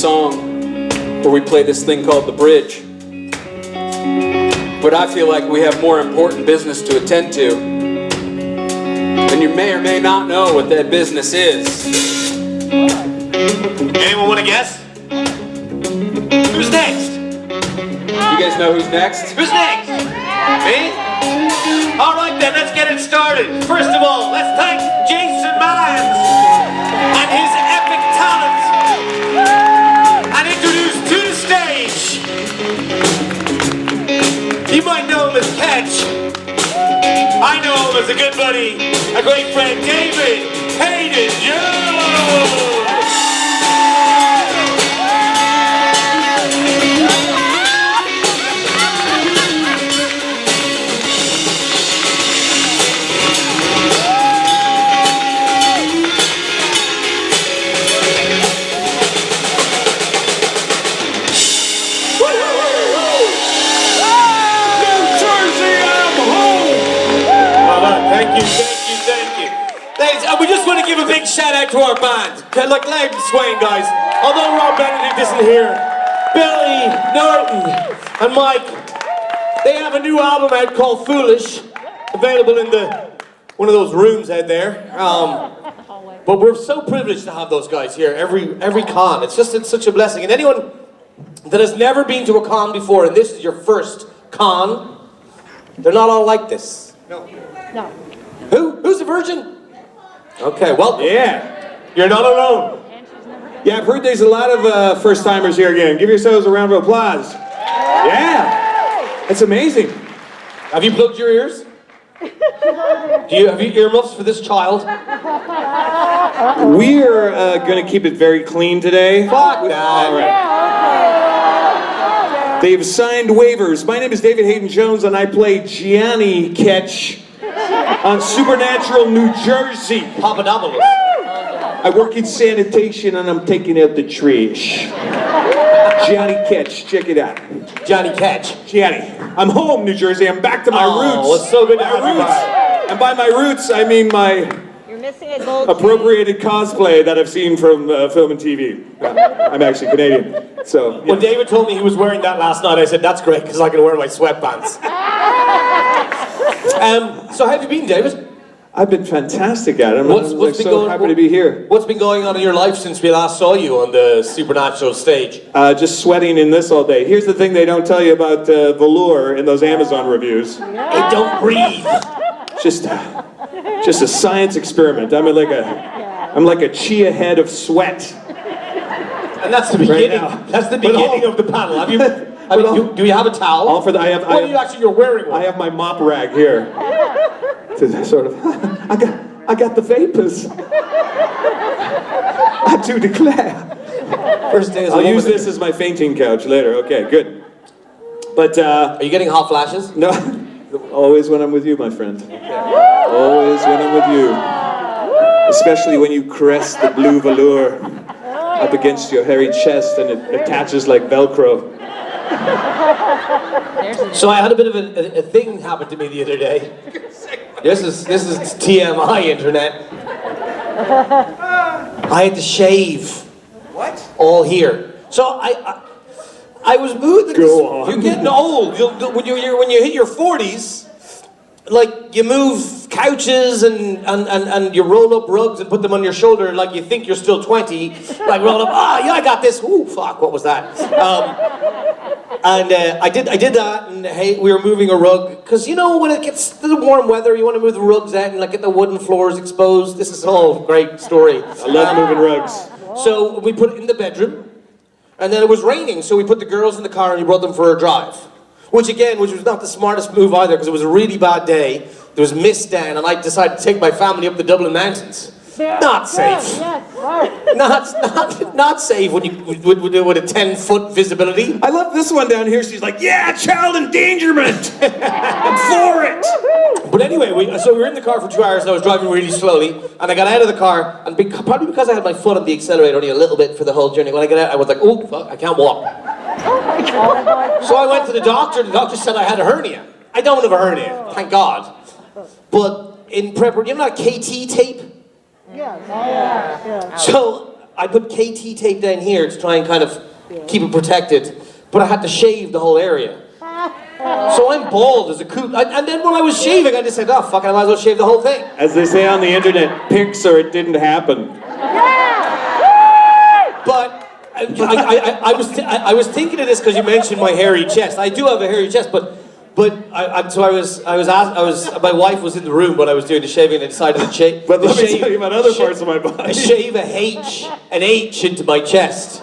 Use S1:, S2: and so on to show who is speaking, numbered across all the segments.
S1: song where we play this thing called the bridge. But I feel like we have more important business to attend to. And you may or may not know what that business is.
S2: Anyone want to guess? Who's next?
S1: You guys know who's next?
S2: Who's next? Me? All right then, let's get it started. First of all, let's thank Jason Mines and his epic talent, and introduce to the stage. You might know him as Catch. I know him as a good buddy, a great friend, David Haydn-Jones. Thank you. Ladies, we just want to give a big shout out to our band. Like loud and swaying, guys. Although Rob Benedict isn't here, Billy, Norton, and Mike, they have a new album out called Foolish, available in one of those rooms out there. But we're so privileged to have those guys here every con. It's such a blessing. And anyone that has never been to a con before, and this is your first con, they're not all like this.
S3: No.
S2: Who's a virgin? Okay, welcome.
S3: Yeah.
S2: You're not alone.
S3: Yeah, I've heard there's a lot of first-timers here again. Give yourselves a round of applause. Yeah. That's amazing.
S2: Have you plugged your ears? Have you earmuffs for this child?
S3: We're going to keep it very clean today.
S2: Fuck that.
S3: All right. They've signed waivers. My name is David Haydn-Jones, and I play Gianni Ketch on Supernatural New Jersey.
S2: Papadopoulos.
S3: I work in sanitation and I'm taking out the trash. Gianni Ketch, check it out.
S2: Johnny Ketch.
S3: Gianni. I'm home, New Jersey. I'm back to my roots.
S2: Oh, it's so good to have you back.
S3: And by my roots, I mean my appropriated cosplay that I've seen from film and TV. I'm actually Canadian. So, yeah.
S2: When David told me he was wearing that last night, I said, that's great, because I can wear my sweatpants. So how have you been, David?
S3: I've been fantastic at it. I'm so happy to be here.
S2: What's been going on in your life since we last saw you on the Supernatural stage?
S3: Just sweating in this all day. Here's the thing they don't tell you about velour in those Amazon reviews.
S2: It don't breathe.
S3: Just a science experiment. I'm like a chia head of sweat.
S2: And that's the beginning.
S3: Right,
S2: that's the beginning of the panel. Have you? Do you have a towel? You're wearing one.
S3: I have my mop rag here. To sort of, I got the vapors. I do declare.
S2: First day
S3: I'll use this as my fainting couch later. Okay, good. But
S2: are you getting hot flashes?
S3: No, always when I'm with you, my friend. Okay. Always when I'm with you. Especially when you caress the blue velour up against your hairy chest and it attaches like Velcro.
S2: So I had a bit of a thing happen to me the other day. This is TMI internet. I had to shave.
S4: What?
S2: All here. So I was moving.
S3: Go on.
S2: You're getting old. When you hit your 40s, like you move couches and you roll up rugs and put them on your shoulder like you think you're still 20. Like roll up. Yeah, I got this. Ooh, fuck. What was that? I did that, and hey, we were moving a rug because you know when it gets to the warm weather, you want to move the rugs out and like get the wooden floors exposed. This is all a great story.
S3: I love moving rugs.
S2: So we put it in the bedroom, and then it was raining, so we put the girls in the car and we brought them for a drive. Which was not the smartest move either because it was a really bad day. There was mist down, and I decided to take my family up the Dublin Mountains. Not safe. Not safe when you with a 10-foot visibility.
S3: I love this one down here. She's like, yeah, child endangerment. I'm for it.
S2: But anyway, we were in the car for 2 hours, and I was driving really slowly. And I got out of the car, and probably because I had my foot on the accelerator only a little bit for the whole journey. When I got out, I was like, oh fuck, I can't walk. So I went to the doctor. The doctor said I had a hernia. I don't have a hernia, thank God. But in preparation, you know that KT tape?
S4: Yeah.
S2: So I put KT tape down here to try and kind of keep it protected, but I had to shave the whole area. So I'm bald as a coot. And then when I was shaving, I just said, oh, fuck it, I might as well shave the whole thing.
S3: As they say on the internet, pics or it didn't happen.
S2: But I was thinking of this because you mentioned my hairy chest. I do have a hairy chest, but my wife was in the room when I was doing the shaving and I decided to shave.
S3: But let me tell you about other parts of my body.
S2: Shave an H into my chest.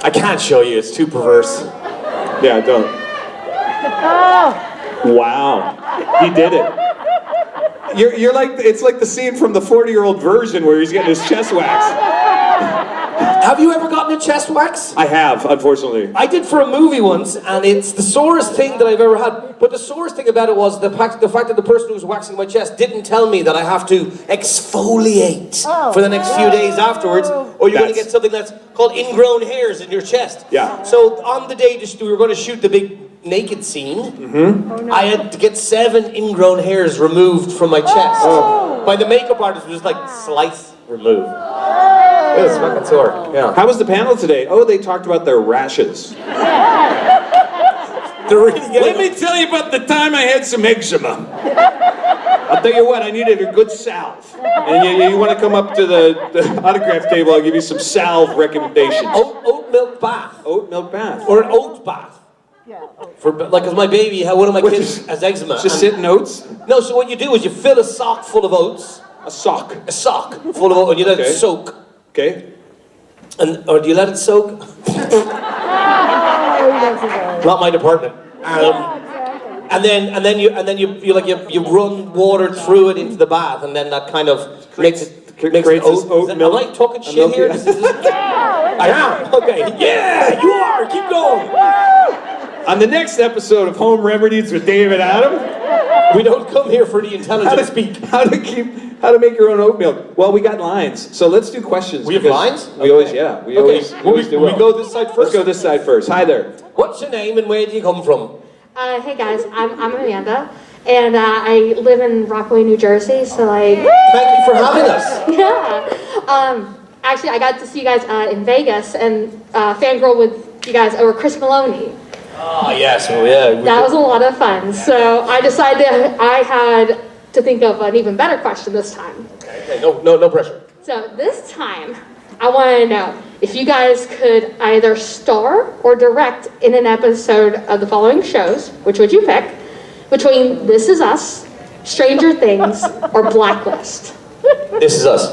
S2: I can't show you, it's too perverse.
S3: Yeah, don't. Wow, he did it. You're like, it's like the scene from the 40-year-old version where he's getting his chest waxed.
S2: Have you ever gotten a chest wax?
S3: I have, unfortunately.
S2: I did for a movie once, and it's the sorest thing that I've ever had. But the sorest thing about it was the fact that the person who was waxing my chest didn't tell me that I have to exfoliate for the next few days afterwards, or you're going to get something that's called ingrown hairs in your chest.
S3: Yeah.
S2: So on the day we were going to shoot the big naked scene, I had to get 7 ingrown hairs removed from my chest. By the makeup artist, it was like slice removed. It was fucking sore. Yeah.
S3: How was the panel today? Oh, they talked about their rashes.
S1: Let me tell you about the time I had some eczema.
S3: I'll tell you what, I needed a good salve. And you want to come up to the autograph table, I'll give you some salve recommendations.
S2: Oat milk bath.
S3: Oat milk bath.
S2: Or an oat bath. For like, cause my baby, one of my kids has eczema.
S3: Just sit in oats?
S2: No, so what you do is you fill a sock full of oats.
S3: A sock.
S2: A sock full of oats, and you let it soak.
S3: Okay.
S2: Or do you let it soak? Not my department. And then you run water through it into the bath, and then that kind of makes it oat milk. Am I talking shit here? I am. Okay. Yeah, you are. Keep going.
S3: On the next episode of Home Remedies with David Adam,
S2: we don't come here for the intelligent speak.
S3: How to make your own oat milk. Well, we got lines, so let's do questions.
S2: We have lines?
S3: We always do.
S2: We go this side first.
S3: Let's go this side first. Hi there.
S2: What's your name and where do you come from?
S4: Hey guys, I'm Amanda, and I live in Rockaway, New Jersey. So like,
S2: thank you for having us.
S4: Yeah. Actually, I got to see you guys in Vegas and fangirl with you guys over Chris Maloney.
S2: Oh yes, well, yeah.
S4: That was a lot of fun. So I decided I had to think of an even better question this time.
S2: Okay. No pressure.
S4: So this time, I want to know if you guys could either star or direct in an episode of the following shows. Which would you pick? Between This Is Us, Stranger Things, or Blacklist?
S2: This Is Us.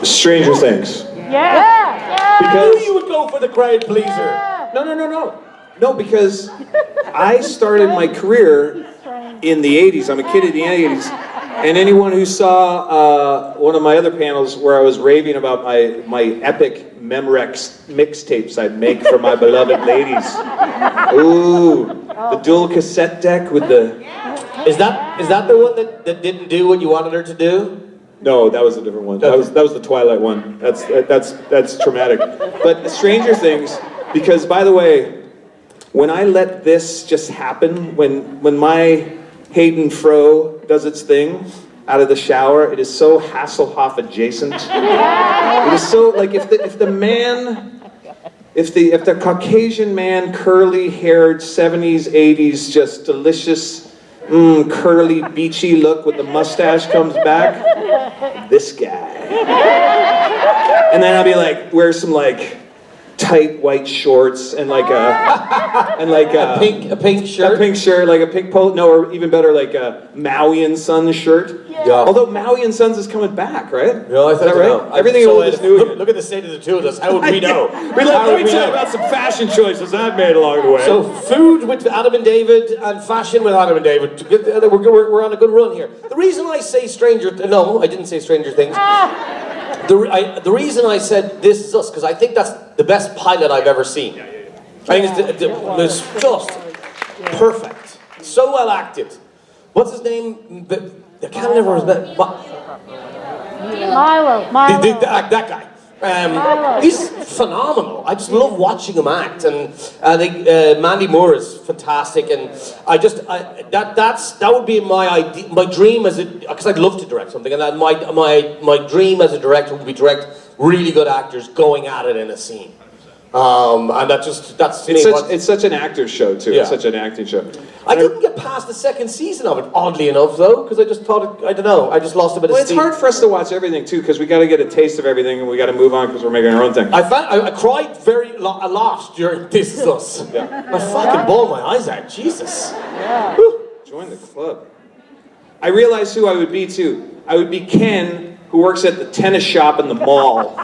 S3: Stranger Things.
S4: Yeah.
S2: Because I knew you would go for the crowd pleaser.
S3: No, because I started my career in the 80s. I'm a kid in the 80s. And anyone who saw one of my other panels where I was raving about my epic Memorex mixtapes I'd make for my beloved ladies. Ooh, the dual cassette deck with the...
S2: Is that the one that didn't do what you wanted her to do?
S3: No, that was a different one. That was the Twilight one. That's traumatic. But Stranger Things, because by the way, when I let this just happen, when my Hayden Fro does its thing out of the shower, it is so Hasselhoff adjacent. It is so like if the Caucasian man, curly haired 70s, 80s, just delicious, curly, beachy look with the mustache comes back, this guy. And then I'll be like, wear some like tight white shorts and like a
S2: pink shirt,
S3: like a pink polo, no, or even better, like a Maui and Sons shirt. Yeah. Although Maui and Sons is coming back, right?
S2: No, I think
S3: right.
S2: No.
S3: Everything old is new.
S2: Look at the state of the two of us. How would we know?
S3: Let me tell you about some fashion choices I've made along the way.
S2: So food with Adam and David and fashion with Adam and David. We're on a good run here. The reason I say no, I didn't say Stranger Things. The reason I said This Is Us, because I think that's the best pilot I've ever seen. I think it's just perfect. So well acted. What's his name? I can't remember his name.
S5: Milo.
S2: That guy. He's phenomenal. I just love watching him act, and I think Mandy Moore is fantastic. And that would be my dream as because I'd love to direct something, and my dream as a director would be direct really good actors going at it in a scene. And it's
S3: such an actor's show too.
S2: Yeah.
S3: It's such an acting show.
S2: I didn't get past the second season of it, oddly enough, though, because I just thought I don't know. I just lost a bit of steam.
S3: It's hard for us to watch everything too, because we got to get a taste of everything, and we got to move on because we're making our own thing.
S2: I cried a lot during This Is Us.
S3: Yeah.
S2: I fucking bawled my eyes out. Jesus.
S3: Yeah. Join the club. I realized who I would be too. I would be Ken, who works at the tennis shop in the mall.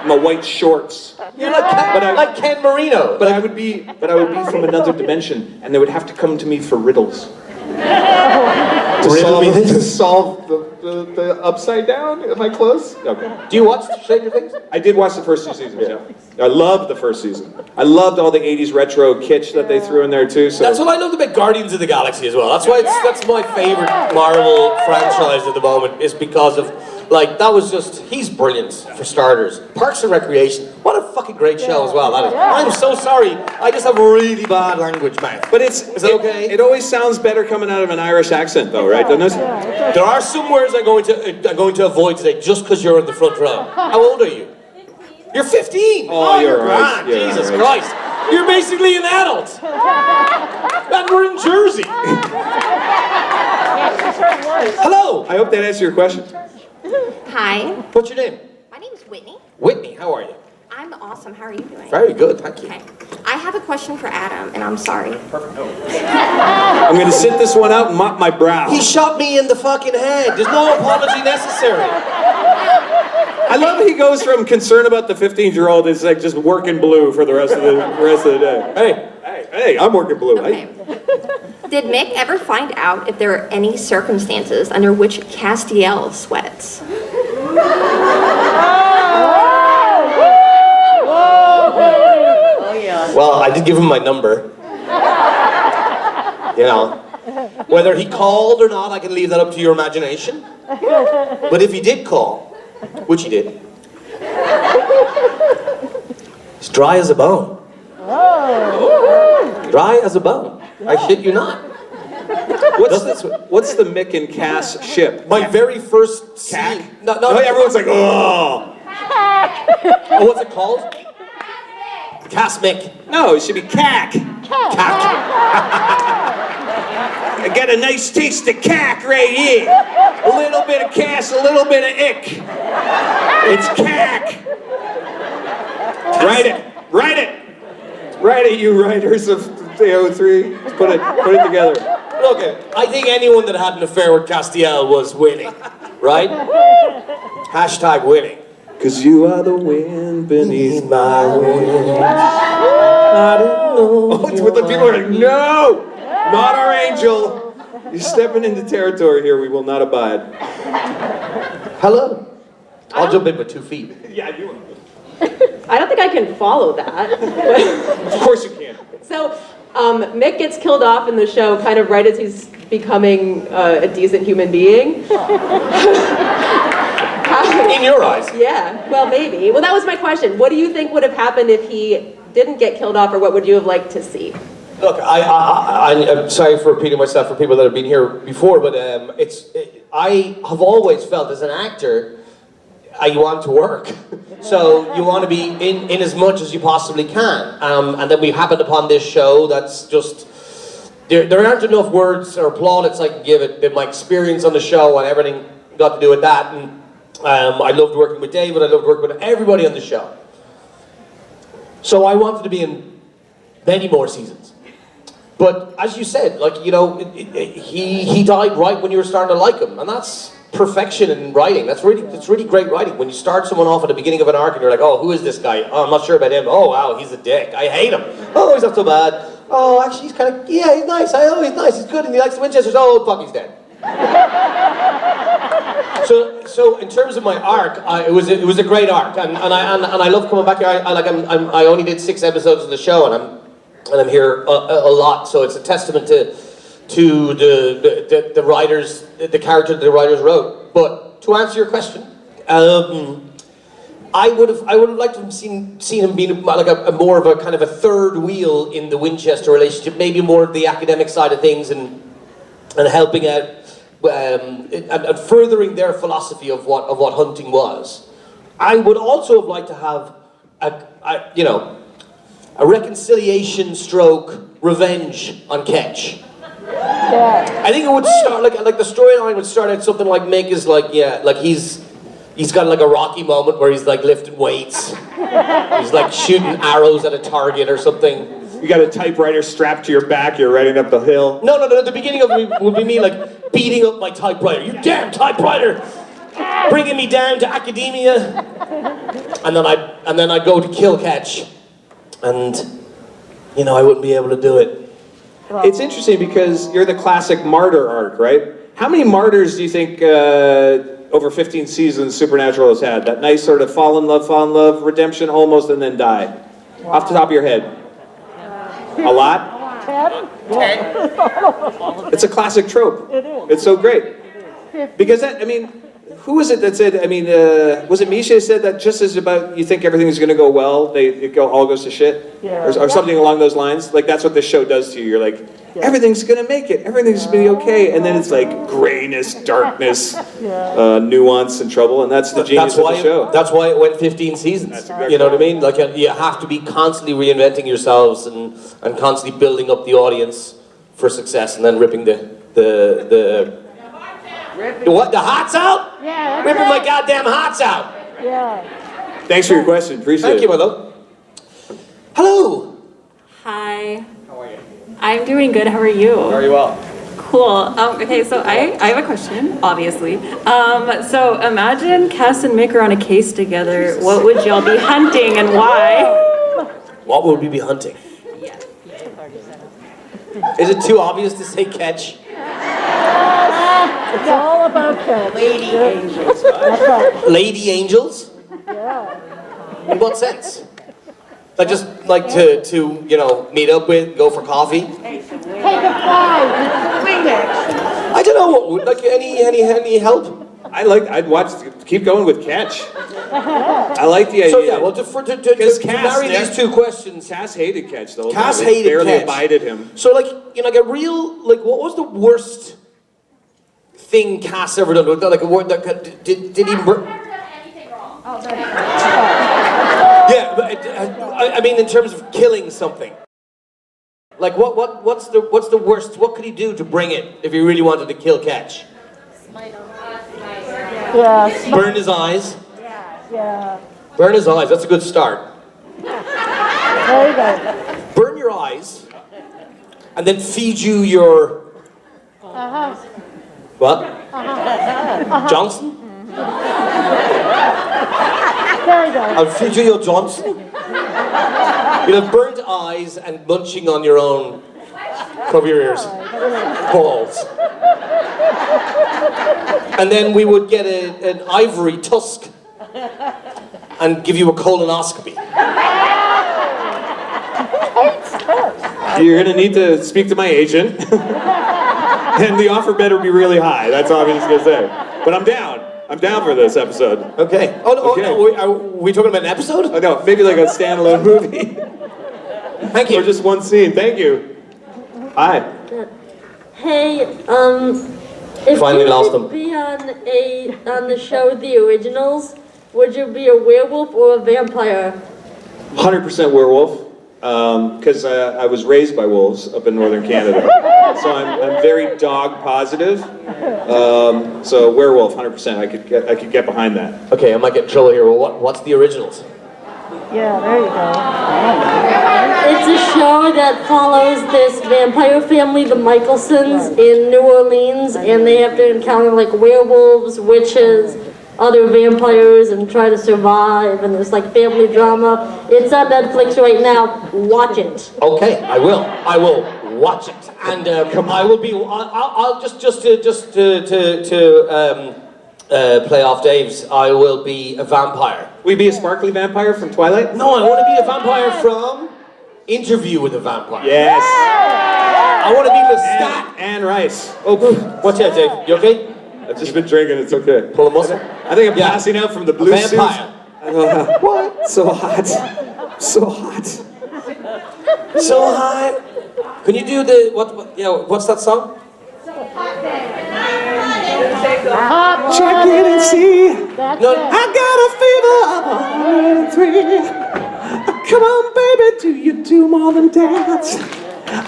S3: In the white shorts.
S2: You're like Ken Marino.
S3: But I would be from another dimension, and they would have to come to me for riddles. To solve the upside down? Am I close? Okay.
S2: Do you watch Stranger Things?
S3: I did watch the first 2 seasons, yeah. I loved the first season. I loved all the 80s retro kitsch that they threw in there too. So.
S2: That's what I loved about Guardians of the Galaxy as well. That's why that's my favorite Marvel franchise at the moment, is because of, like, that was just, he's brilliant for starters. Parks and Recreation, what a fucking great show as well that is. I'm so sorry, I just have really bad language, man.
S3: But is that okay? It always sounds better coming out of an Irish accent though, right? Doesn't it?
S2: There are some words I'm going to avoid today just because you're in the front row. How old are you? 15. You're 15!
S3: Oh, you're right.
S2: Man, Jesus Christ. You're basically an adult. And we're in Jersey. Hello.
S3: I hope that answers your question.
S5: Hi.
S2: What's your name?
S5: My name is Whitney.
S2: Whitney, how are you?
S5: I'm awesome. How are you doing?
S2: Very good, thank you.
S5: Okay. I have a question for Adam, and I'm sorry.
S2: Perfect.
S3: I'm gonna sit this one out and mop my brow.
S2: He shot me in the fucking head. There's no apology necessary.
S3: I love how he goes from concern about the 15-year-old is like just working blue for the rest of the day. Hey, I'm working blue.
S5: Okay. Did Mick ever find out if there are any circumstances under which Castiel sweats?
S2: Well, I did give him my number. You know, whether he called or not, I can leave that up to your imagination. But if he did call, which he did, it's dry as a bone. Dry as a bone. I shit you not.
S3: What's the Mick and Cass ship?
S2: My very first
S3: Cack?
S2: scene.
S3: No, everyone's like, oh.
S2: Oh, what's it called? Cass Mick.
S3: No, it should be cack.
S2: Cack.
S3: I got a nice taste of cack right here. A little bit of Cass, a little bit of ick. It's cack. Write it, you writers of AO3. Put it together.
S2: Okay, I think anyone that had an affair with Castiel was winning, right? Hashtag winning.
S3: Cause you are the wind beneath my wings.
S2: I didn't know.
S3: Oh, it's what the people are like, no! Not our angel. You're stepping into territory here we will not abide.
S2: Hello. I'll jump in with 2 feet.
S3: Yeah, you will.
S6: I don't think I can follow that.
S3: Of course you can.
S6: So, Mick gets killed off in the show kind of right as he's becoming a decent human being.
S2: In your eyes.
S6: Yeah, well, maybe. Well, that was my question. What do you think would have happened if he didn't get killed off, or what would you have liked to see?
S2: Look, I'm sorry for repeating myself for people that have been here before, but I have always felt as an actor, you want to work. So you want to be in as much as you possibly can. And then we happened upon this show that's just, there aren't enough words or plaudits I can give it. My experience on the show and everything got to do with that. And I loved working with David, I loved working with everybody on the show. So I wanted to be in many more seasons. But as you said, like, you know, he died right when you were starting to like him. And that's perfection in writing. It's really great writing. When you start someone off at the beginning of an arc and you're like, oh, who is this guy? Oh, I'm not sure about him. Oh, wow, he's a dick. I hate him. Oh, he's not so bad. Oh, actually, he's kind of, yeah, he's nice. Oh, he's nice. He's good. And he likes the Winchesters. Oh, fuck, he's dead. So in terms of my arc, it was a great arc, and I love coming back here. I only did 6 episodes of the show, and I'm here a lot. So it's a testament to the writers, the character that the writers wrote. But to answer your question, I would have liked to have seen him being like a more of a kind of a third wheel in the Winchester relationship, maybe more of the academic side of things and helping out and furthering their philosophy of what hunting was. I would also have liked to have a reconciliation stroke revenge on Ketch. Yeah. I think it would start like the storyline would start out something like Mick is like he's got like a Rocky moment where he's like lifting weights. He's like shooting arrows at a target or something.
S3: You got a typewriter strapped to your back, you're riding up the hill.
S2: No, the beginning of it would be me like beating up my typewriter. You damn typewriter! Bringing me down to academia. And then I'd go to kill Ketch. And, I wouldn't be able to do it.
S3: It's interesting because you're the classic martyr arc, right? How many martyrs do you think over 15 seasons Supernatural has had? That nice sort of fall in love, redemption almost, and then die. Wow. Off the top of your head. A lot? 10? It's a classic trope. It is. It's so great. Because who was it that said, was it Misha who said that just as about you think everything's going to go well, it all goes to shit? Yeah. Or something along those lines? Like, that's what this show does to you. You're like, everything's going to make it. Everything's going to be okay. And then it's like grayness, darkness, nuance, and trouble. And that's the genius of the show.
S2: That's why it went 15 seasons. Exactly. You know what I mean? Like, you have to be constantly reinventing yourselves and constantly building up the audience for success and then ripping the what? The hearts out?
S7: Yeah.
S2: Ripping my goddamn hearts out.
S7: Yeah.
S3: Thanks for your question. Appreciate it.
S2: Thank you, my love. Hello.
S8: Hi. How are you? I'm doing good. How are you?
S1: Very well.
S8: Cool. Okay, so I have a question, obviously. So imagine Cass and Mick are on a case together. What would y'all be hunting and why?
S2: What would we be hunting?
S8: Yeah.
S2: Is it too obvious to say Ketch?
S7: It's all about catch.
S8: Lady angels.
S7: That's right.
S2: Lady angels?
S7: Yeah.
S2: In what sense? Like just like to meet up with, go for coffee?
S7: Take a fly.
S2: I don't know what like any help?
S3: I'd watch. Keep going with Ketch. I like the idea.
S2: So yeah, well, to marry these two questions.
S3: Cass hated Ketch though.
S2: Cass hated
S3: barely
S2: Ketch.
S3: abided him.
S2: So like like a real what was the worst thing Cass ever done? Like a word that did he? Yeah, but I mean in terms of killing something. Like what's the worst? What could he do to bring it if he really wanted to kill Ketch?
S7: Yeah.
S2: Burn his eyes.
S7: Yeah.
S2: Burn his eyes. That's a good start.
S7: There you go.
S2: Burn your eyes, and then feed you your what? Johnson.
S7: There you go.
S2: I'll feed you your Johnson. You'll have burnt eyes and munching on your own. Cover your ears. Balls. And then we would get an ivory tusk and give you a colonoscopy.
S3: You're gonna need to speak to my agent, and the offer better be really high. That's all I'm just gonna say. But I'm down. I'm down for this episode.
S2: Okay. Oh no, are we talking about an episode?
S3: Oh no, maybe like a standalone movie.
S2: Thank you.
S3: Or just one scene. Thank you. Hi.
S9: Hey, if
S2: Finally
S9: you
S2: lost
S9: could
S2: them.
S9: be on the show The Originals, would you be a werewolf or a vampire?
S3: 100% werewolf, because I was raised by wolves up in northern Canada. So I'm very dog positive. So werewolf, 100%. I could get behind that.
S2: Okay, I might get in trouble here. Well, what's The Originals?
S7: Yeah, there you go.
S9: It's a show that follows this vampire family, the Michelsons, in New Orleans, and they have to encounter like werewolves, witches, other vampires, and try to survive, and there's like family drama. It's on Netflix right now. Watch it.
S2: Okay, I will watch it, and I will be. I'll just to play off Dave's. I will be a vampire.
S3: Will you be a sparkly vampire from Twilight?
S2: No, I want to be a vampire from Interview with a Vampire.
S3: Yes.
S2: I want to be Lestat.
S3: Anne Rice.
S2: Oh, watch out, Dave. You okay?
S3: I've just been drinking. It's okay.
S2: Pull a muscle.
S3: I think I'm passing out from the blue suit.
S2: Vampire.
S3: What? So hot. So hot.
S2: So high. Can you do the what's that song?
S3: Check it and see.
S7: That's
S2: No,
S7: it.
S3: I got a fever of 103. Come on, baby, do you do more than dance?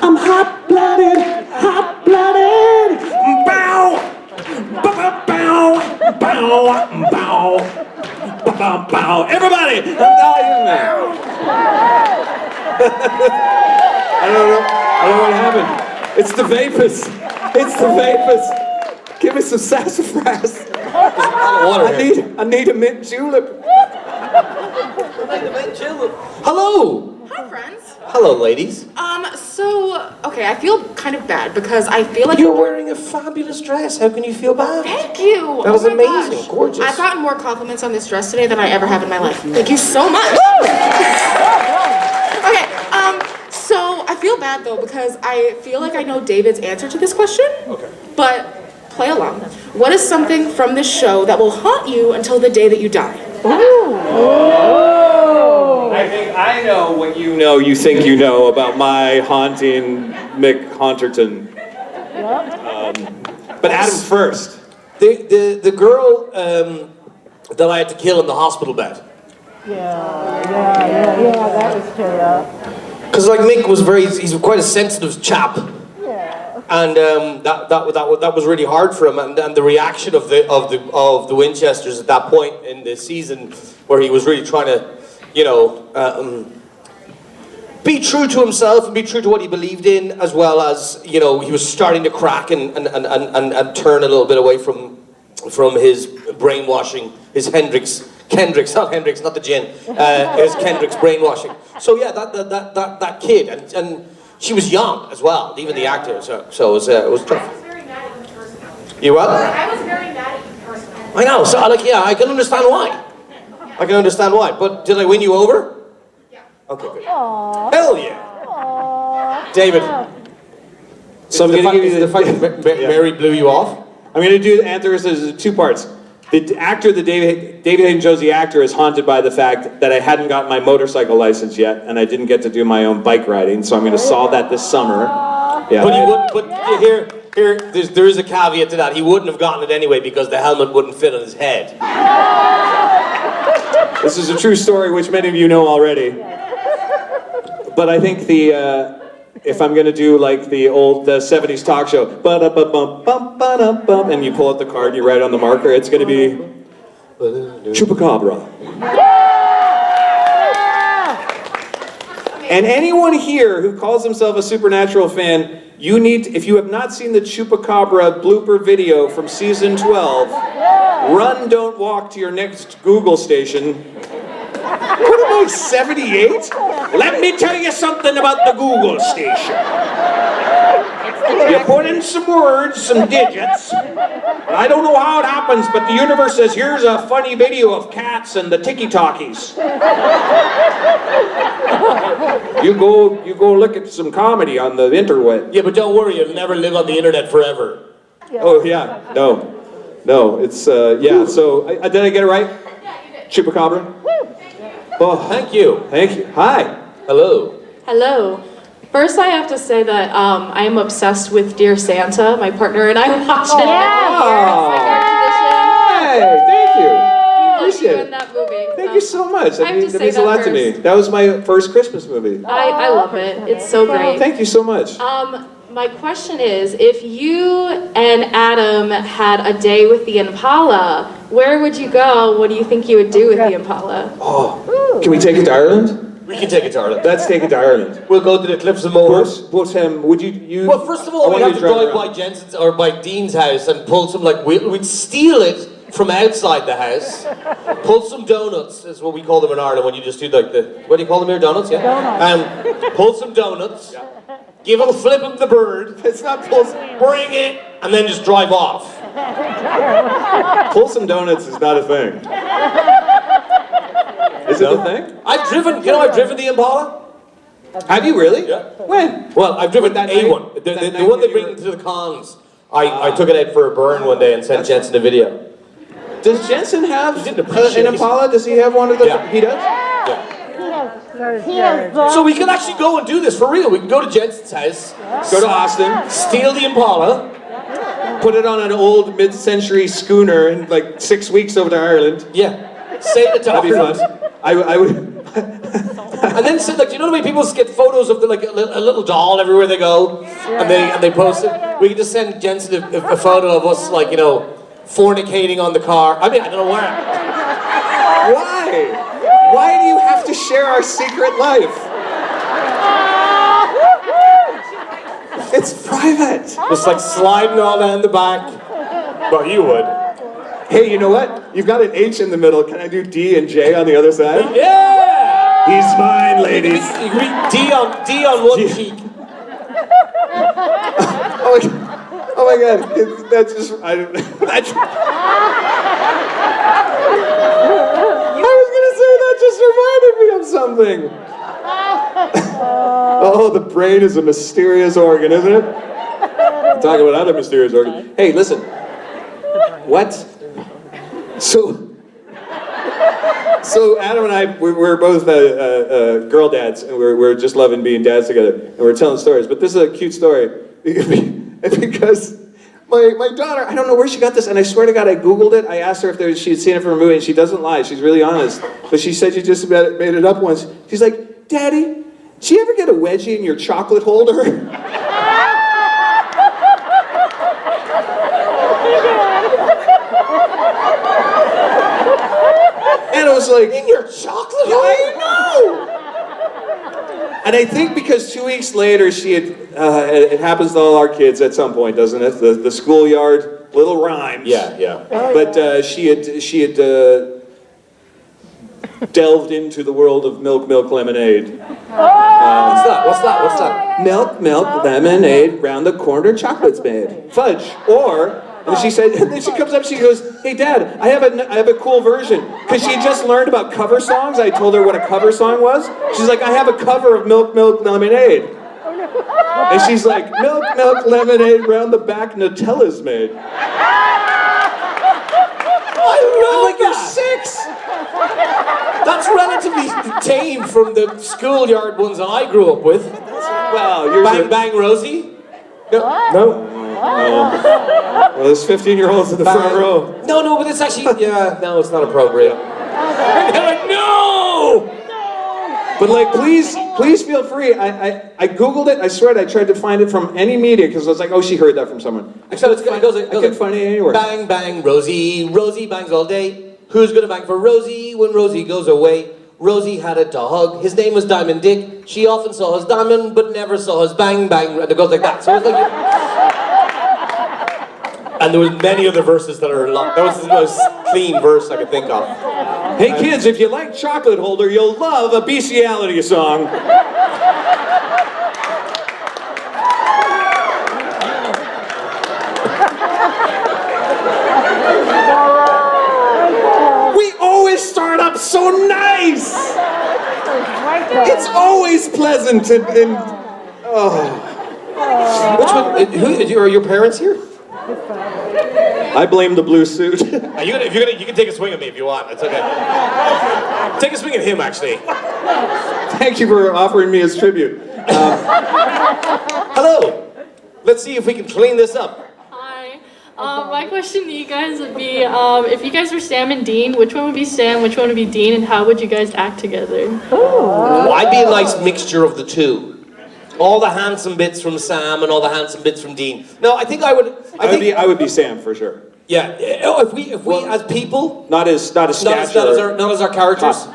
S3: I'm hot-blooded, hot-blooded. Bow, bow, bow, bow, bow, bow, bow. Everybody, I'm dying now. I don't know what happened. It's the vapors. It's the vapors. Give me some sassafras. I need a mint julep.
S2: Hello.
S10: Hi, friends.
S2: Hello, ladies.
S10: Okay, I feel kind of bad because I feel like
S2: You're wearing a fabulous dress. How can you feel bad?
S10: Thank you.
S2: That was
S10: Oh my
S2: amazing.
S10: gosh.
S2: Gorgeous.
S10: I've gotten more compliments on this dress today than I ever have in my life. Thank you so much. Okay, so I feel bad though because I feel like I know David's answer to this question. Okay. But play along. What is something from this show that will haunt you until the day that you die?
S3: I think I know what you think you know about my haunting Mick Haunterton. But Adam first.
S2: The girl that I had to kill in the hospital bed.
S7: That was true.
S2: Because like Mick was he's quite a sensitive chap. And that was really hard for him, and the reaction of the Winchesters at that point in the season, where he was really trying to, be true to himself and be true to what he believed in, as well as he was starting to crack and turn a little bit away from his brainwashing, his Kendrick's, not the gin, his Kendrick's brainwashing. So yeah, that kid and. She was young as well, even the actor, so it was tough.
S10: I was very mad at you personally.
S2: You what?
S10: I was very mad at you personally.
S2: I know, so I can understand why. But did I win you over?
S10: Yeah.
S2: Okay, good. Hell yeah. David.
S3: So I'm going to give you
S2: the fact that Mary blew you off?
S3: I'm going to do the answers as 2 parts. The actor, the David Haydn-Jones, the actor, is haunted by the fact that I hadn't gotten my motorcycle license yet, and I didn't get to do my own bike riding. So I'm going to solve that this summer. Yeah.
S2: But he wouldn't. But there is a caveat to that. He wouldn't have gotten it anyway because the helmet wouldn't fit on his head.
S3: This is a true story, which many of you know already. But I think if I'm going to do like the old 70s talk show, and you pull out the card and you write on the marker, it's going to be Chupacabra. And anyone here who calls himself a Supernatural fan, if you have not seen the Chupacabra blooper video from season 12, run, don't walk to your next Google station. What am I, 78? Let me tell you something about the Google station. You put in some words, some digits. I don't know how it happens, but the universe says, here's a funny video of cats and the tiki-talkies. You go look at some comedy on the interweb.
S2: Yeah, but don't worry, you'll never live on the internet forever.
S3: Oh, yeah. No, it's, yeah. So, did I get it right? Yeah, you did. Chupacabra? Oh,
S2: Thank you.
S3: Hi.
S2: Hello.
S6: Hello. First, I have to say that I am obsessed with Dear Santa. My partner and I watch it.
S3: Hey, thank you.
S6: Appreciate you in that movie.
S3: Thank you so much.
S6: I have to
S3: That
S6: say
S3: means a
S6: that
S3: lot to me. That was my first Christmas movie.
S6: I love it. It's so great.
S3: Thank you so much.
S6: My question is, if you and Adam had a day with the Impala, where would you go? What do you think you would do with the Impala?
S3: Oh, can we take it to Ireland?
S2: We can take it to Ireland.
S3: Let's take it to Ireland.
S2: We'll go to the Cliffs of Moher.
S3: But would you?
S2: Well, first of all, we'd have to drive by Jensen's or by Dean's house and pull some we'd steal it from outside the house. Pull some donuts, is what we call them in Ireland when you just do what do you call them here? Donuts, yeah.
S7: Donuts.
S2: Pull some donuts. Yeah. Give a flip of the bird.
S3: It's not
S2: bring it, and then just drive off.
S3: Pull some donuts is not a thing. Is it a thing?
S2: I've driven the Impala.
S3: Have you really?
S2: Yeah.
S3: When?
S2: Well, I've driven that A1. The one they bring to the cons. I took it out for a burn one day and sent Jensen a video.
S3: Does Jensen have
S2: He didn't appreciate
S3: an
S2: it.
S3: Impala? Does he have one of the?
S2: Yeah.
S3: He does.
S7: He has both.
S2: So we can actually go and do this for real. We can go to Jensen's house,
S3: Go to Austin,
S2: steal the Impala.
S3: put it on an old mid-century schooner, and like 6 weeks over to Ireland.
S2: Yeah, sail it to
S3: That'd be
S2: Ireland.
S3: fun. I would.
S2: And then, so, like, you know the way people get photos of like a little doll everywhere they go, and they post it. We can just send Jensen a photo of us, like, you know, fornicating on the car. I mean, I don't know where.
S3: Why? Why do you have to share our secret life? It's private.
S2: Just like sliding all down the back. Well, you would.
S3: Hey, you know what? You've got an H in the middle. Can I do D and J on the other side?
S2: Yeah.
S3: He's mine, ladies.
S2: You can read D on one cheek.
S3: Oh my God! That's just. I was gonna say that just reminded me of something. Oh, the brain is a mysterious organ, isn't it? Talk about other mysterious organs. Hey, listen. What? So Adam and I, we're both girl dads, and we're just loving being dads together, and we're telling stories. But this is a cute story because my daughter, I don't know where she got this, and I swear to God, I Googled it. I asked her if she had seen it from a movie, and she doesn't lie. She's really honest. But she said she just about made it up once. She's like, Daddy, did you ever get a wedgie in your chocolate holder? And I was like, in your chocolate holder? I know! And I think because 2 weeks later she had, it happens to all our kids at some point, doesn't it? The schoolyard, little rhymes.
S2: Yeah.
S3: But she had delved into the world of milk lemonade.
S2: What's that?
S3: Milk, lemonade, round the corner, chocolate's made. Fudge. Or, and she said, and then she comes up, she goes, hey Dad, I have a cool version. Because she had just learned about cover songs. I told her what a cover song was. She's like, I have a cover of milk, lemonade. And she's like, milk, lemonade, round the back, Nutella's made. I'm like, you're 6!
S2: That's relatively tame from the schoolyard ones that I grew up with.
S3: Well, you're
S2: Bang Bang Rosie?
S3: No. Well, there's 15-year-olds in the front row.
S2: No, but it's actually, no, it's not appropriate. They're like, no!
S3: But like, please feel free. I Googled it. I swear I tried to find it from any media because I was like, oh, she heard that from someone.
S2: I couldn't
S3: find it anywhere.
S2: Bang Bang Rosie, Rosie bangs all day. Who's gonna bang for Rosie when Rosie goes away? Rosie had a dog. His name was Diamond Dick. She often saw his diamond, but never saw his bang bang. And it goes like that. So it's like. And there was many other verses that are long. That was the most clean verse I could think of.
S3: Hey kids, if you like chocolate holder, you'll love a bestiality song. We always start up so nice. It's always pleasant and
S2: Which one? Are your parents here?
S3: I blame the blue suit.
S2: You can take a swing at me if you want. It's okay. Take a swing at him, actually.
S3: Thank you for offering me as tribute.
S2: Hello. Let's see if we can clean this up.
S11: Hi. My question to you guys would be, if you guys were Sam and Dean, which one would be Sam, which one would be Dean, and how would you guys act together?
S2: I'd be a nice mixture of the two. All the handsome bits from Sam and all the handsome bits from Dean. No, I think I would.
S3: I would be Sam for sure.
S2: Yeah. Oh, if we as people,
S3: not as stature,
S2: not as our characters.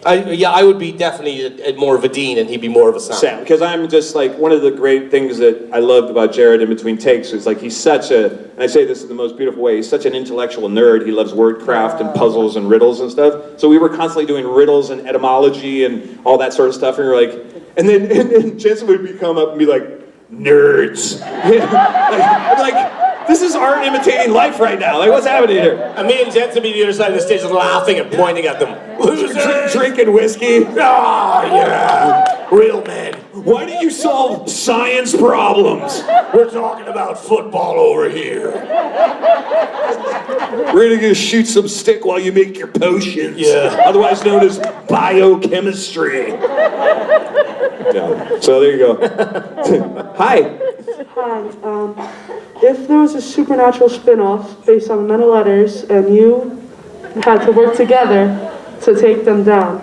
S2: I would be definitely more of a Dean, and he'd be more of a Sam.
S3: Because I'm just like, one of the great things that I loved about Jared in between takes is like, he's such and I say this in the most beautiful way, he's such an intellectual nerd. He loves wordcraft and puzzles and riddles and stuff. So we were constantly doing riddles and etymology and all that sort of stuff. And we're like, and then Jensen would come up and be like, nerds. I'm like, this is art imitating life right now. Like, what's happening here?
S2: And me and Jensen be the other side of the stage laughing and pointing at them.
S3: Drinking whiskey.
S2: Ah, yeah. Real men.
S3: Why do you solve science problems?
S2: We're talking about football over here.
S3: We're gonna shoot some stick while you make your potions.
S2: Yeah.
S3: Otherwise known as biochemistry. Yeah. So there you go. Hi.
S12: Hi. If there was a supernatural spin-off based on men of letters and you had to work together to take them down,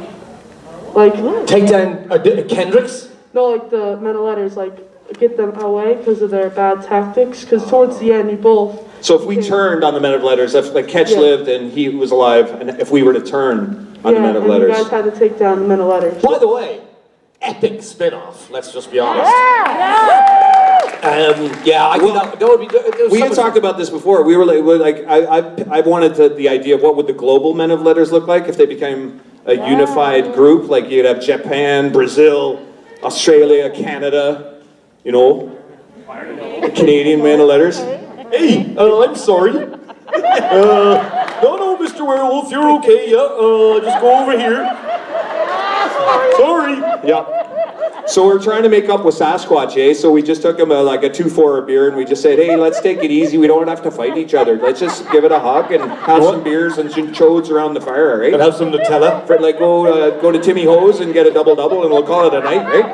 S12: like
S2: Take down Kendricks?
S12: no, like the men of letters, like get them away because of their bad tactics. Because towards the end, you both.
S3: So if we turned on the Men of Letters, if like Ketch lived and he was alive, and if we were to turn on the Men of
S12: and
S3: Letters.
S12: you guys had to take down the men of letters.
S2: By the way, epic spin-off, let's just be honest. Yeah, I think that would be...
S3: We had talked about this before. We were like I wanted the idea of what would the global Men of Letters look like if they became a unified group. Like you'd have Japan, Brazil, Australia, Canada, you know, Canadian Men of Letters.
S2: Hey, I'm sorry. No, Mr. Werewolf, you're okay. Yeah, just go over here. Sorry.
S3: Yeah. So we're trying to make up with Sasquatch, eh? So we just took him like a 2 for a beer, and we just said, hey, let's take it easy. We don't have to fight each other. Let's just give it a hug and have some beers and some chodes around the fire, right?
S2: And have some Nutella.
S3: For like go to Timmy Ho's and get a double-double, and we'll call it a night, right?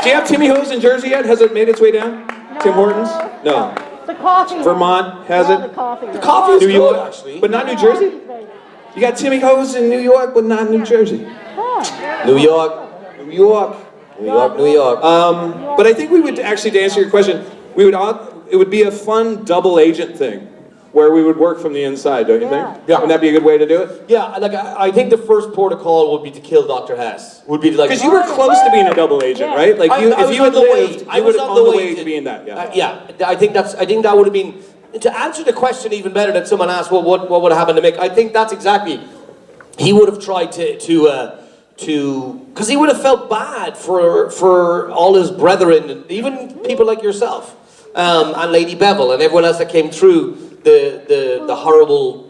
S3: Do you have Timmy Ho's in Jersey yet? Has it made its way down? No. Tim Hortons? No.
S7: The coffee.
S3: Vermont has it?
S7: The coffee.
S2: The coffee is
S3: New
S2: good,
S3: York,
S2: actually.
S3: but not New Jersey? You got Timmy Ho's in New York, but not New Jersey.
S2: New York.
S3: New York. But I think we would actually, to answer your question, it would be a fun double agent thing, where we would work from the inside, don't you think?
S2: Yeah.
S3: Wouldn't that be a good way to do it?
S2: Yeah, like I think the first port of call would be to kill Dr. Hess. Would be like
S3: because you were close to being a double agent, right? Like if you had lived, you would have on the way to being that. Yeah.
S2: I think that would have been, to answer the question even better than someone asked, well, what would happen to Mick? I think that's exactly. He would have tried to because he would have felt bad for all his brethren, and even people like yourself, and Lady Bevel, and everyone else that came through the horrible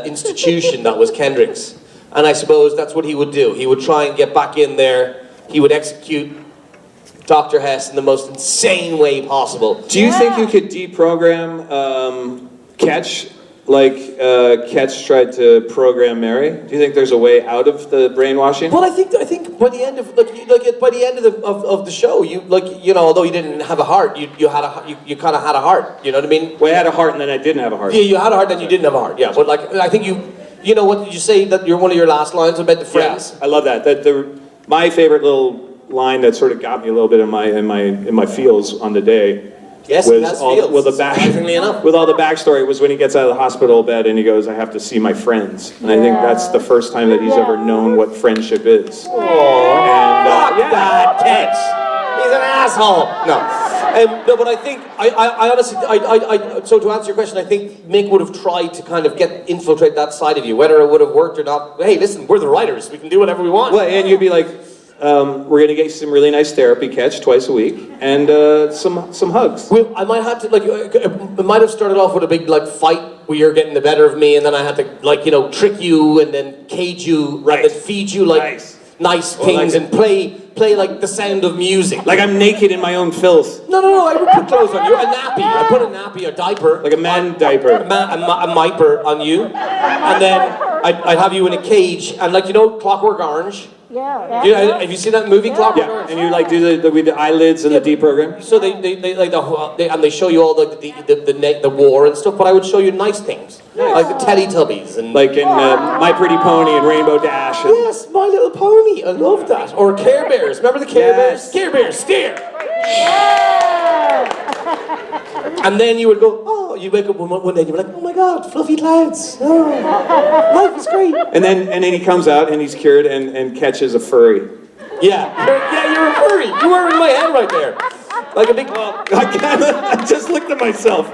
S2: institution that was Kendrick's. And I suppose that's what he would do. He would try and get back in there. He would execute Dr. Hess in the most insane way possible.
S3: Do you think you could deprogram Ketch like Ketch tried to program Mary? Do you think there's a way out of the brainwashing?
S2: Well, I think by the end of by the end of the show, although you didn't have a heart, you kind of had a heart. You know what I mean?
S3: Well, I had a heart and then I didn't have a heart.
S2: Yeah, you had a heart, then you didn't have a heart. Yeah, but like I think you know what did you say that one of your last lines about the friends?
S3: Yeah, I love that. My favorite little line that sort of got me a little bit in my feels on the day.
S2: Yes,
S3: was
S2: that's
S3: all,
S2: feels.
S3: with all the backstory was when he gets out of the hospital bed and he goes, I have to see my friends. And I think that's the first time that he's ever known what friendship is.
S2: And that Ketch. He's an asshole. No, but I think I honestly so to answer your question, I think Mick would have tried to kind of infiltrate that side of you, whether it would have worked or not. Hey, listen, we're the writers. We can do whatever we want.
S3: Well, and you'd be like, we're gonna get some really nice therapy, Ketch, twice a week, and some hugs.
S2: Well, I might have to it might have started off with a big fight where you're getting the better of me, and then I had to trick you and then cage you, and then feed you nice things and play like the sound of music.
S3: Like I'm naked in my own filth.
S2: No, I would put clothes on you. A nappy. I put a nappy, a diaper.
S3: Like a man diaper.
S2: A miper on you. And then I'd have you in a cage, and Clockwork Orange.
S7: Yeah.
S2: Have you seen that movie, Clockwork Orange?
S3: And you do the eyelids and the deprogram.
S2: So they show you all the war and stuff, but I would show you nice things. Like the Teletubbies and
S3: like in My Pretty Pony and Rainbow Dash. And
S2: yes, My Little Pony. I love that. Or Care Bears. Remember the Care Bears? Care Bears, steer. And then you would go, you wake up one day and you're like, oh my God, fluffy clouds. Oh, life is great.
S3: And then he comes out and he's cured and catches a furry.
S2: Yeah, you're a furry. You were in my head right there. Like a big.
S3: I just looked at myself.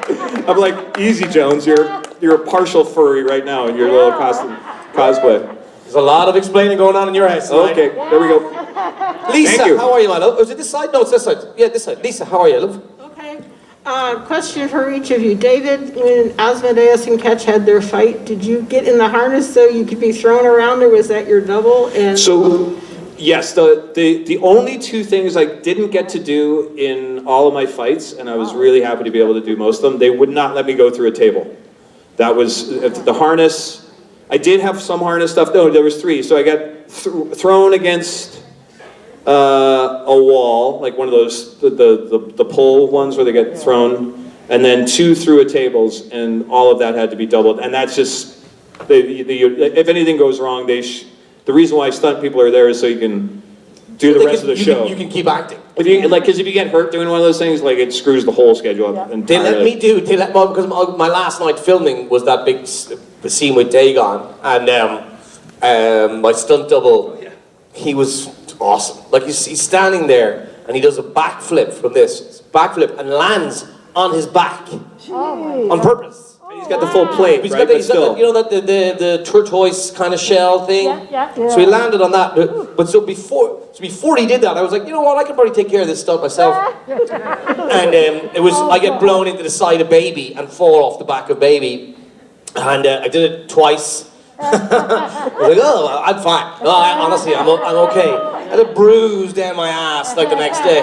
S3: I'm like, easy, Jones. You're a partial furry right now in your little cosplay.
S2: There's a lot of explaining going on in your head.
S3: Okay, there we go.
S2: Lisa, how are you, my love? Is it this side? No, it's this side. Yeah, this side. Lisa, how are you, love?
S13: Okay. Question for each of you. David, when Asmodeus and Ketch had their fight, did you get in the harness so you could be thrown around, or was that your double? And
S3: so Yes, the only two things I didn't get to do in all of my fights, and I was really happy to be able to do most of them, they would not let me go through a table. That was the harness. I did have some harness stuff. No, there was 3. So I got thrown against a wall, like one of those, the pole ones where they get thrown, and then 2 through a tables, and all of that had to be doubled. And that's just, if anything goes wrong, the reason why stunt people are there is so you can do the rest of the show.
S2: You can keep acting.
S3: Because if you get hurt doing one of those things, like it screws the whole schedule up entirely.
S2: Because my last night filming was that big scene with Dagon, and my stunt double, he was awesome. Like he's standing there and he does a backflip from this, backflip, and lands on his back on purpose.
S3: He's got the full plate,
S2: He's
S3: right?
S2: got the tortoise kind of shell thing.
S9: Yeah.
S2: So he landed on that. But so before he did that, I was like, you know what? I could probably take care of this stuff myself. And I get blown into the side of Baby and fall off the back of Baby, and I did it twice. I was like, oh, I'm fine. No, honestly, I'm okay. I had a bruise down my ass like the next day.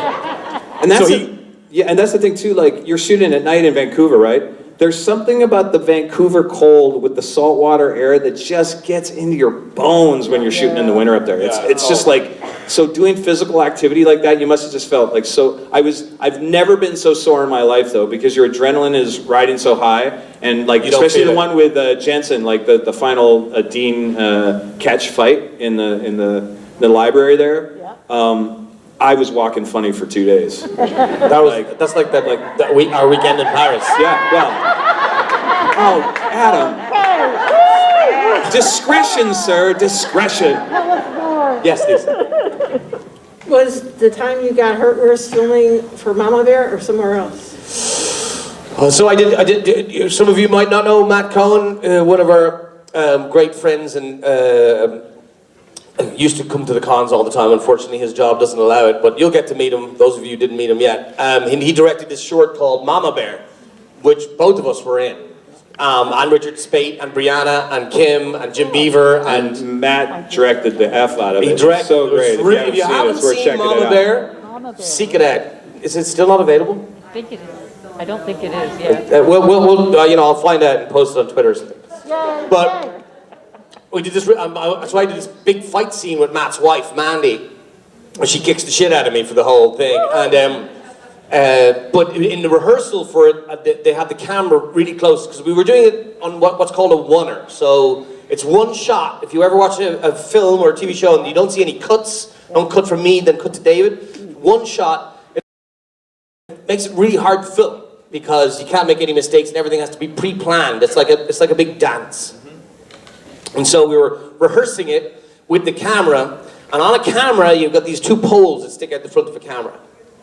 S3: And that's and that's the thing too. Like you're shooting at night in Vancouver, right? There's something about the Vancouver cold with the saltwater air that just gets into your bones when you're shooting in the winter up there. It's just like, so doing physical activity like that, you must have just felt like so. I've never been so sore in my life though, because your adrenaline is riding so high, and like especially the one with Jensen, like the final Dean catch fight in the library there. I was walking funny for 2 days.
S2: That's like our weekend in Paris.
S3: Yeah, well. Oh, Adam. Discretion, sir, discretion.
S2: Yes, Lisa.
S13: Was the time you got hurt worse filming for Mama Bear or somewhere else?
S2: So I did. Some of you might not know Matt Cohen, one of our great friends, and used to come to the cons all the time. Unfortunately, his job doesn't allow it, but you'll get to meet him, those of you who didn't meet him yet. He directed this short called Mama Bear, which both of us were in. And Richard Spate, and Brianna, and Kim, and Jim Beaver, and
S3: Matt directed the F out of it.
S2: He directed.
S3: So great.
S2: If you haven't seen Mama Bear, seek it out. Is it still not available?
S14: I think it is. I don't think it is yet.
S2: I'll find out and post it on Twitter or something. But we did this. So I did this big fight scene with Matt's wife, Mandy, and she kicks the shit out of me for the whole thing. And but in the rehearsal for it, they had the camera really close because we were doing it on what's called a oneer. So it's one shot. If you ever watch a film or a TV show and you don't see any cuts, don't cut from me, then cut to David. One shot. It makes it really hard to film because you can't make any mistakes and everything has to be pre-planned. It's like a big dance. And so we were rehearsing it with the camera, and on a camera you've got these 2 poles that stick out the front of a camera,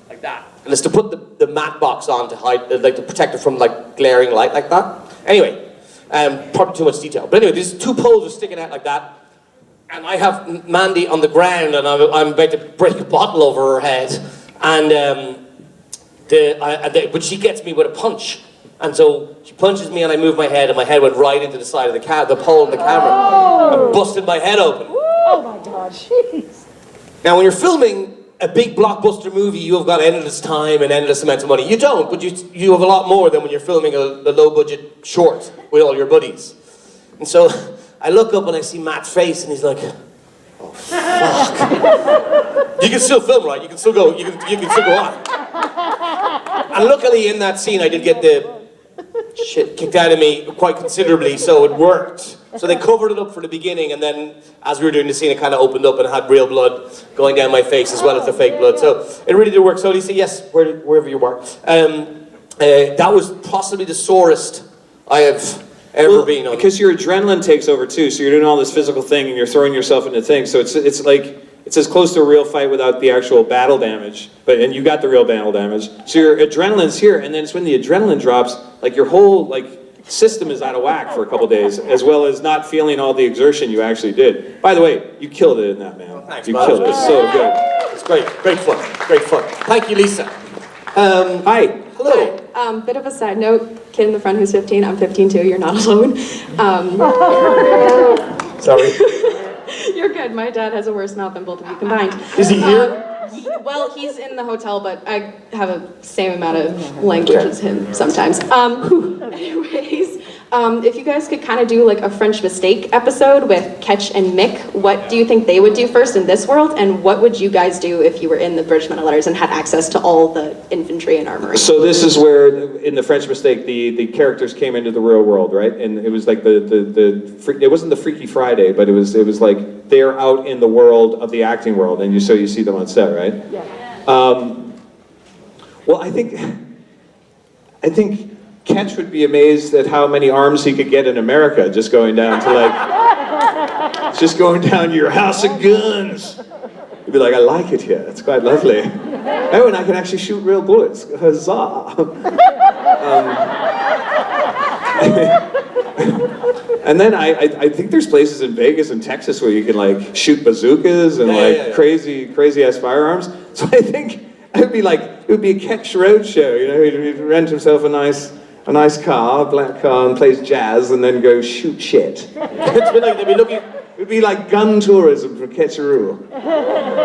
S2: like that. And it's to put the matte box on to hide, like to protect it from like glaring light like that. Anyway, probably too much detail. But anyway, these 2 poles are sticking out like that, and I have Mandy on the ground, and I'm about to break a bottle over her head, and but she gets me with a punch. And so she punches me and I move my head, and my head went right into the side of the pole in the camera. And busted my head open.
S7: Oh my God, jeez.
S2: Now when you're filming a big blockbuster movie, you have got endless time and endless amounts of money. You don't, but you have a lot more than when you're filming a low budget short with all your buddies. And so I look up and I see Matt's face, and he's like, oh fuck. You can still film, right? You can still go, you can still go on. And luckily in that scene I did get the shit kicked out of me quite considerably, so it worked. So they covered it up for the beginning, and then as we were doing the scene, it kind of opened up and it had real blood going down my face as well as the fake blood. So it really did work. So Lisa, yes, wherever you were. That was possibly the sorest I have ever been on.
S3: Because your adrenaline takes over too, so you're doing all this physical thing and you're throwing yourself into things. So it's like, it's as close to a real fight without the actual battle damage, and you got the real battle damage. So your adrenaline's here, and then it's when the adrenaline drops, like your whole system is out of whack for a couple days, as well as not feeling all the exertion you actually did. By the way, you killed it in that, man.
S2: Thanks,
S3: you
S2: man.
S3: killed it. It's so good.
S2: It's great. Great fun. Great fun. Thank you, Lisa. Hi. Hello.
S15: Hi. Bit of a side note, kid in the front who's 15, I'm 15 too, you're not alone.
S2: Sorry.
S15: You're good. My dad has a worse mouth than both of you combined.
S2: Is he here?
S15: Well, he's in the hotel, but I have a same amount of language as him sometimes. Anyways, if you guys could kind of do like a French mistake episode with Ketch and Mick, what do you think they would do first in this world, and what would you guys do if you were in the British Men of Letters and had access to all the infantry and armory?
S3: So this is where, in the French mistake, the characters came into the real world, right? And it was like it wasn't the Freaky Friday, but it was like they're out in the world of the acting world, and you see them on set, right?
S7: Yeah.
S3: Well, I think Ketch would be amazed at how many arms he could get in America, just going down to your house of guns. He'd be like, I like it here, it's quite lovely. Oh, and I can actually shoot real bullets, huzzah. And then I think there's places in Vegas and Texas where you can like shoot bazookas and crazy ass firearms. So I think it would be a Ketch road show. You know, he'd rent himself a nice car, a black car, and plays jazz, and then go shoot shit. It would be like gun tourism for Ketcheroo.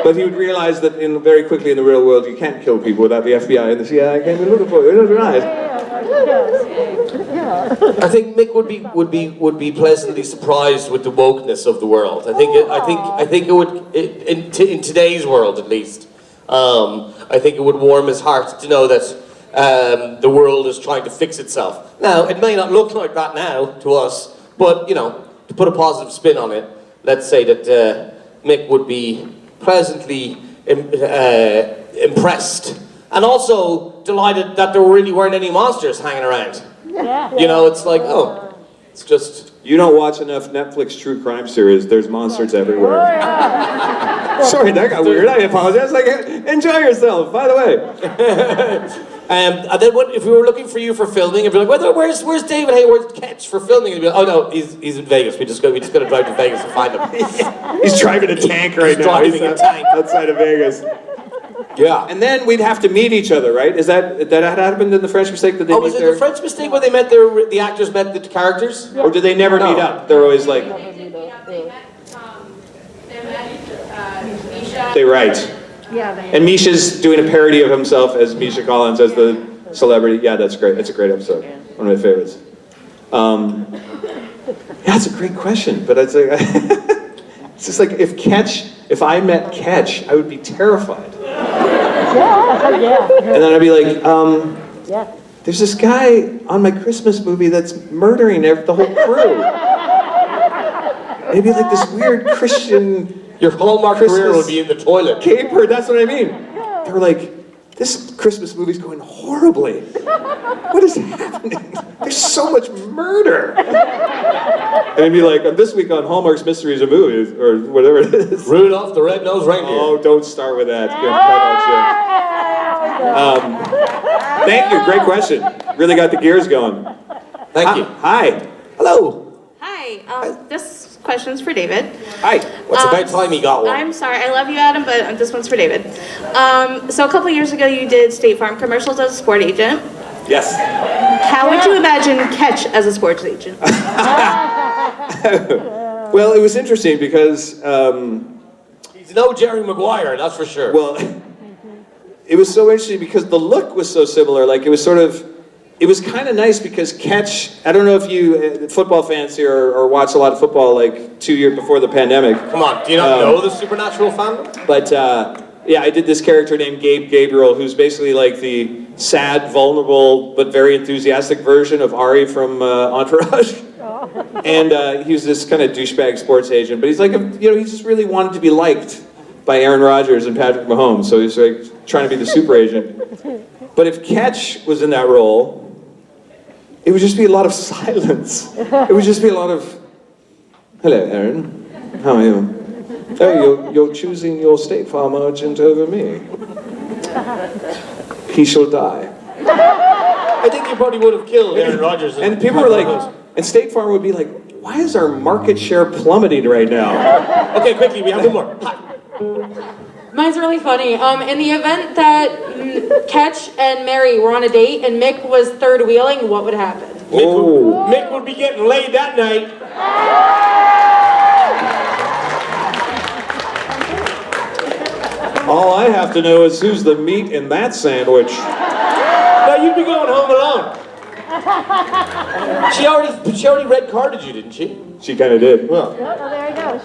S3: But he would realize that very quickly in the real world you can't kill people without the FBI and the CIA came and looking for you. That's right.
S2: I think Mick would be pleasantly surprised with the wokeness of the world. I think it would in today's world at least. I think it would warm his heart to know that the world is trying to fix itself. Now, it may not look like that now to us, but you know, to put a positive spin on it, let's say that Mick would be pleasantly impressed and also delighted that there really weren't any monsters hanging around.
S7: Yeah.
S2: You know, it's like, oh, it's just...
S3: You don't watch enough Netflix true crime series, there's monsters everywhere. Sorry, that got weird, I apologize. Like, enjoy yourself, by the way.
S2: And then if we were looking for you for filming, if you're like, where's David Hayward's Ketch for filming? And you'd be like, oh no, he's in Vegas. We just got to drive to Vegas to find him.
S3: He's driving a tank right now.
S2: Driving a tank
S3: outside of Vegas.
S2: Yeah.
S3: And then we'd have to meet each other, right? Is that happened in the French mistake? That they
S2: was it the French mistake where the actors met the characters?
S3: Or did they never meet up? They're always like... They write.
S7: Yeah,
S3: And Misha's doing a parody of himself as Misha Collins as the celebrity. Yeah, that's great. It's a great episode. One of my favorites. Yeah, it's a great question, but it's like it's just like if I met Ketch, I would be terrified.
S7: yeah.
S3: And then I'd be like, there's this guy on my Christmas movie that's murdering the whole crew. Maybe like this weird Christian.
S2: Your Hallmark career would be in the toilet.
S3: Caper, that's what I mean. They were like, this Christmas movie's going horribly. What is happening? There's so much murder. And I'd be like, this week on Hallmark's Mysteries of Movies, or whatever it is.
S2: Rudolph the Red-Nosed Reindeer.
S3: Oh, don't start with that. Thank you, great question. Really got the gears going.
S2: Thank you.
S3: Hi.
S2: Hello.
S16: Hi, this question's for David.
S3: Hi.
S2: What's about time he got one?
S16: I'm sorry, I love you, Adam, but this one's for David. So a couple years ago, you did State Farm commercials as a sport agent.
S3: Yes.
S16: How would you imagine Ketch as a sports agent?
S3: Well, it was interesting because...
S2: he's no Jerry Maguire, that's for sure.
S3: Well, it was so interesting because the look was so similar. Like, it was kind of nice because Ketch, I don't know if you football fans here or watch a lot of football like 2 years before the pandemic.
S2: Come on, do you not know the Supernatural fandom?
S3: But yeah, I did this character named Gabe Gabriel, who's basically like the sad, vulnerable, but very enthusiastic version of Ari from Entourage. And he was this kind of douchebag sports agent, but he's like, he just really wanted to be liked by Aaron Rodgers and Patrick Mahomes, so he's like trying to be the super agent. But if Ketch was in that role, it would just be a lot of silence. It would just be a lot of, hello, Aaron. How are you? Oh, you're choosing your State Farm agent over me. He shall die.
S2: I think you probably would have killed Aaron Rodgers.
S3: And people were like, and State Farm would be like, why is our market share plummeting right now?
S2: Okay, quickly, we have one more.
S6: Mine's really funny. In the event that Ketch and Mary were on a date and Mick was third wheeling, what would happen?
S2: Mick would be getting laid that night.
S3: have to know is who's the meat in that sandwich.
S2: Now you'd be going home alone. She already red carded you, didn't she?
S3: She kind of did.
S2: Well.
S7: Oh, there you go.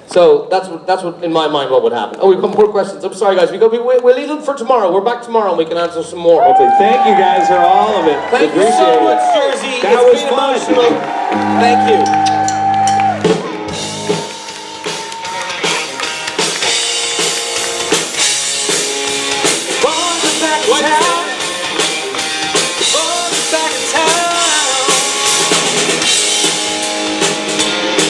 S2: So that's what in my mind what would happen. Oh, we've got more questions. I'm sorry, guys. We'll leave them for tomorrow. We're back tomorrow and we can answer some more.
S3: Okay, thank you guys for all of it.
S2: Thank you so much, Jersey.
S3: That was fun.
S2: Emotional. Thank you. What's